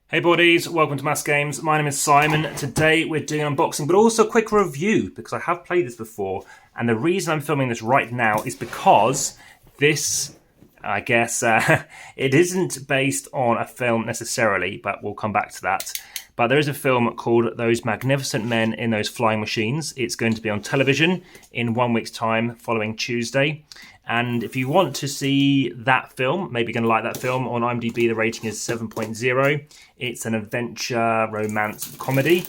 Hey buddies, welcome to AmassGames. My name is Simon. Today we're doing an unboxing, but also a quick review because I have played this before. And the reason I'm filming this right now is because this, I guess, it isn't based on a film necessarily, but we'll come back to that. But there is a film called Those Magnificent Men in Those Flying Machines. It's going to be on television in 1 week's time, following Tuesday. And if you want to see that film, maybe you're going to like that film, on IMDb the rating is 7.0. It's an adventure, romance, comedy.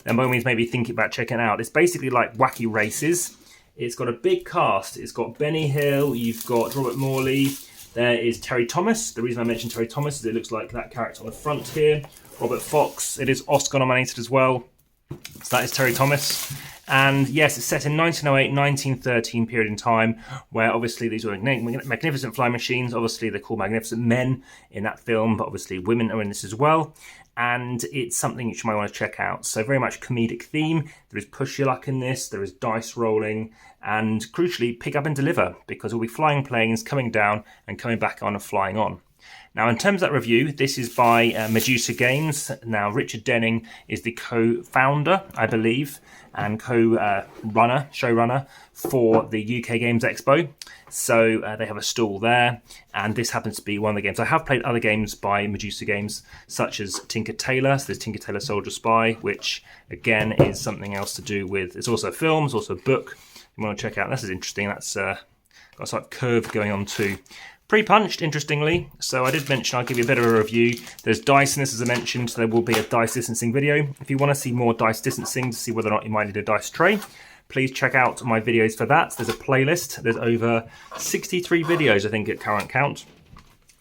Then by all means, maybe think about checking it out. It's basically like Wacky Races. It's got a big cast. It's got Benny Hill, you've got Robert Morley, there is Terry Thomas. The reason I mentioned Terry Thomas is it looks like that character on the front here. Robert Fox, it is Oscar nominated as well. So that is Terry Thomas. And yes, it's set in 1908, 1913 period in time, where obviously these were magnificent flying machines. Obviously they're called magnificent men in that film, but obviously women are in this as well. And it's something which you might want to check out. So very much comedic theme. There is push your luck in this, there is dice rolling, and crucially pick up and deliver, because we'll be flying planes, coming down and coming back on and flying on. Now, in terms of that review, this is by Medusa Games. Now, Richard Denning is the co-founder, I believe, and showrunner for the UK Games Expo. So they have a stall there, and this happens to be one of the games. I have played other games by Medusa Games, such as Tinker Tailor. So there's Tinker Tailor Soldier Spy, which again is something else to do with. It's also a film, it's also a book. You want to check out. This is interesting. That's got a sort of curve going on too. Pre-punched, interestingly, so I did mention I'll give you a bit of a review. There's dice in this, as I mentioned, so there will be a dice distancing video. If you want to see more dice distancing to see whether or not you might need a dice tray, please check out my videos for that. There's a playlist. There's over 63 videos, I think, at current count.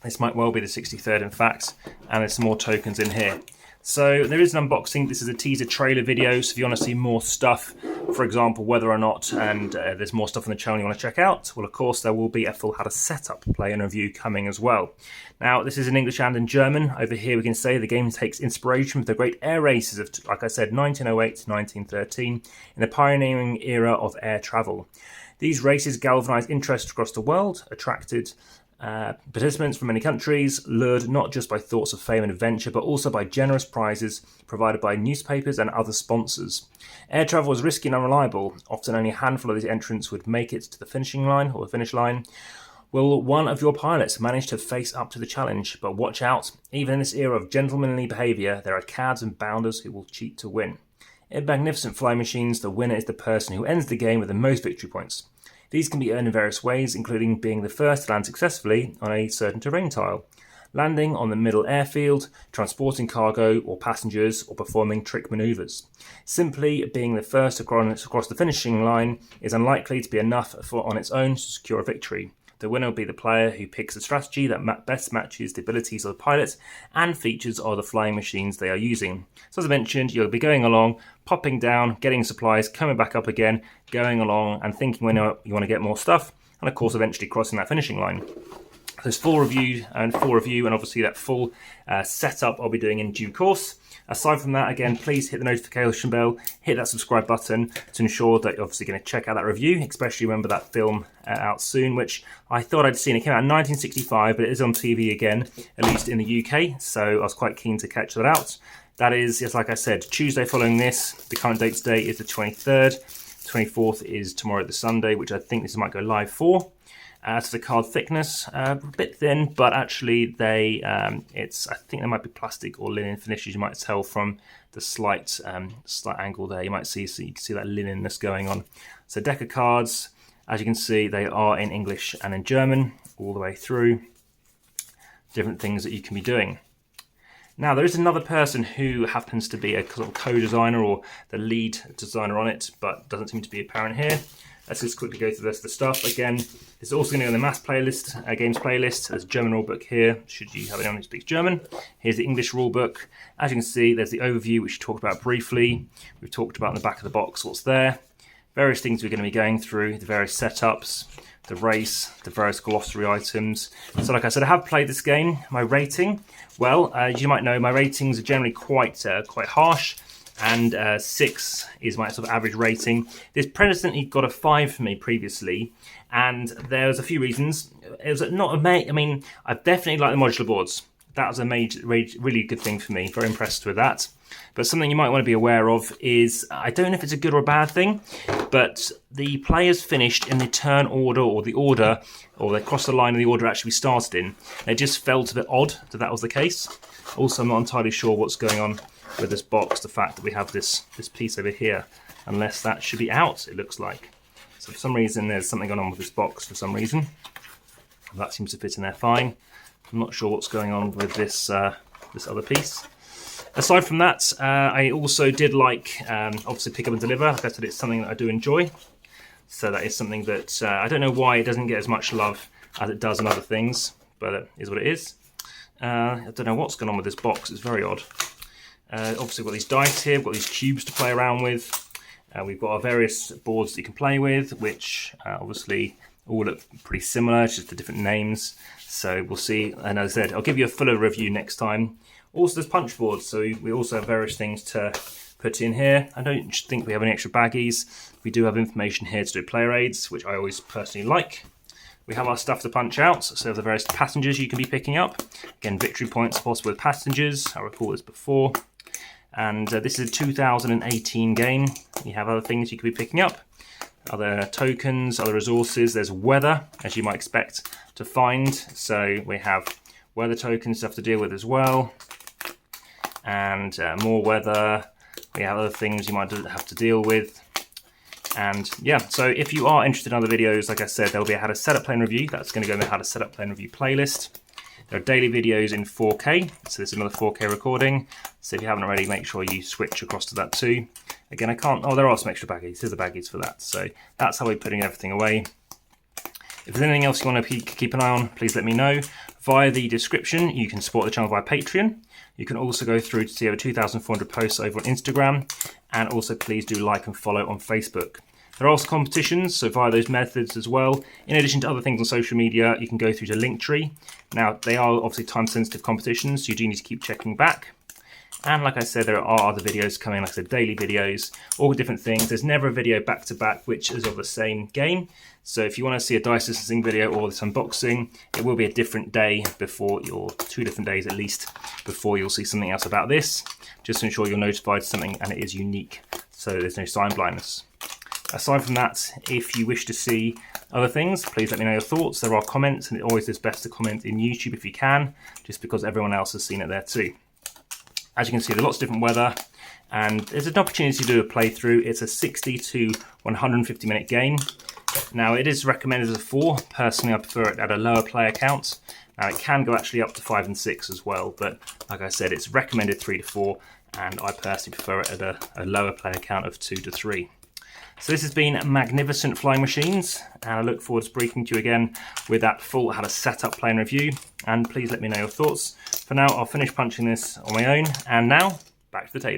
This might well be the 63rd, in fact, and there's some more tokens in here. So there is an unboxing. This is a teaser trailer video, so if you want to see more stuff, for example, whether or not, and there's more stuff on the channel you want to check out, well, of course, there will be a full how to setup play and review coming as well. Now, this is in English and in German. Over here, we can say the game takes inspiration from the great air races of, like I said, 1908 to 1913, in the pioneering era of air travel. These races galvanized interest across the world, attracted participants from many countries, lured not just by thoughts of fame and adventure, but also by generous prizes provided by newspapers and other sponsors. Air travel was risky and unreliable. Often only a handful of these entrants would make it to the finishing line or the finish line. Will one of your pilots manage to face up to the challenge? But watch out, even in this era of gentlemanly behaviour, there are cads and bounders who will cheat to win. In magnificent flying machines, the winner is the person who ends the game with the most victory points. These can be earned in various ways, including being the first to land successfully on a certain terrain tile, landing on the middle airfield, transporting cargo or passengers, or performing trick manoeuvres. Simply being the first across the finishing line is unlikely to be enough on its own to secure a victory. The winner will be the player who picks a strategy that best matches the abilities of the pilot and features of the flying machines they are using. So as I mentioned, you'll be going along, popping down, getting supplies, coming back up again, going along and thinking when you want to get more stuff, and of course eventually crossing that finishing line. There's full review and obviously that full setup I'll be doing in due course. Aside from that, again, please hit the notification bell, hit that subscribe button to ensure that you're obviously going to check out that review, especially remember that film out soon, which I thought I'd seen. It came out in 1965, but it is on TV again, at least in the UK, so I was quite keen to catch that out. That is, yes, like I said, Tuesday following this. The current date today is the 23rd. The 24th is tomorrow, the Sunday, which I think this might go live for. As to the card thickness, a bit thin, but actually I think there might be plastic or linen finishes. You might tell from the slight angle there. You might see, so you can see that linenness going on. So deck of cards, as you can see, they are in English and in German all the way through. Different things that you can be doing. Now, there is another person who happens to be a sort of co-designer or the lead designer on it, but doesn't seem to be apparent here. Let's just quickly go through the rest of the stuff. Again, it's also going to be on the Mass playlist, games playlist. There's a German rulebook here, should you have anyone who speaks German. Here's the English rulebook. As you can see, there's the overview, which we talked about briefly. We've talked about in the back of the box what's there. Various things we're going to be going through, the various setups, the race, the various glossary items. So like I said, I have played this game. My rating, well, as you might know, my ratings are generally quite harsh. And 6 is my sort of average rating. This precedently got a 5 for me previously, and there was a few reasons. It was not I mean, I definitely like the modular boards. that was a really good thing for me. Very impressed with that. But something you might want to be aware of is, I don't know if it's a good or a bad thing, but the players finished in the turn order or the order, or they crossed the line in the order actually we started in. It just felt a bit odd that was the case. Also, I'm not entirely sure what's going on with this box, the fact that we have this piece over here, unless that should be out, it looks like. So for some reason, there's something going on with this box for some reason. That seems to fit in there fine. I'm not sure what's going on with this this other piece. Aside from that, I also did like, obviously, pick up and deliver. Like I said, it's something that I do enjoy. So that is something that I don't know why it doesn't get as much love as it does in other things, but it is what it is. I don't know what's going on with this box. It's very odd. Obviously, we've got these dice here. We've got these cubes to play around with. We've got our various boards that you can play with, which obviously all look pretty similar, it's just the different names. So we'll see. And as I said, I'll give you a fuller review next time. Also, there's punch boards, so we also have various things to put in here. I don't think we have any extra baggies. We do have information here to do player aids, which I always personally like. We have our stuff to punch out, so the various passengers you can be picking up. Again, victory points possible with passengers. I recall this before. And this is a 2018 game. You have other things you could be picking up. Other tokens, other resources. There's weather, as you might expect to find. So we have weather tokens to have to deal with as well. And more weather. We have other things you might have to deal with. And yeah, so if you are interested in other videos, like I said, there'll be a how to set up, play and review. That's going to go in the how to set up, play and review playlist. There are daily videos in 4K, so this is another 4K recording. So if you haven't already, make sure you switch across to that too. Again, I can't, oh, there are some extra baggies. Here's the baggies for that. So that's how we're putting everything away. If there's anything else you want to keep an eye on, please let me know. Via the description, you can support the channel via Patreon. You can also go through to see over 2,400 posts over on Instagram. And also please do like and follow on Facebook. There are also competitions, so via those methods as well. In addition to other things on social media, you can go through to Linktree. Now, they are obviously time-sensitive competitions, so you do need to keep checking back. And like I said, there are other videos coming, like I said, daily videos, all different things. There's never a video back-to-back which is of the same game. So if you want to see a dice distancing video or this unboxing, it will be a different day before, or 2 different days at least, before you'll see something else about this, just to ensure you're notified of something and it is unique, so there's no sign blindness. Aside from that, if you wish to see other things, please let me know your thoughts. There are comments, and it always is best to comment in YouTube if you can, just because everyone else has seen it there too. As you can see, there's lots of different weather, and there's an opportunity to do a playthrough. It's a 60 to 150 minute game. Now, it is recommended as a 4. Personally, I prefer it at a lower player count. Now, it can go actually up to 5 and 6 as well, but like I said, it's recommended 3 to 4, and I personally prefer it at a lower player count of 2 to 3. So this has been Magnificent Flying Machines, and I look forward to speaking to you again with that full how to set up, play and review. And please let me know your thoughts. For now, I'll finish punching this on my own, and now back to the table.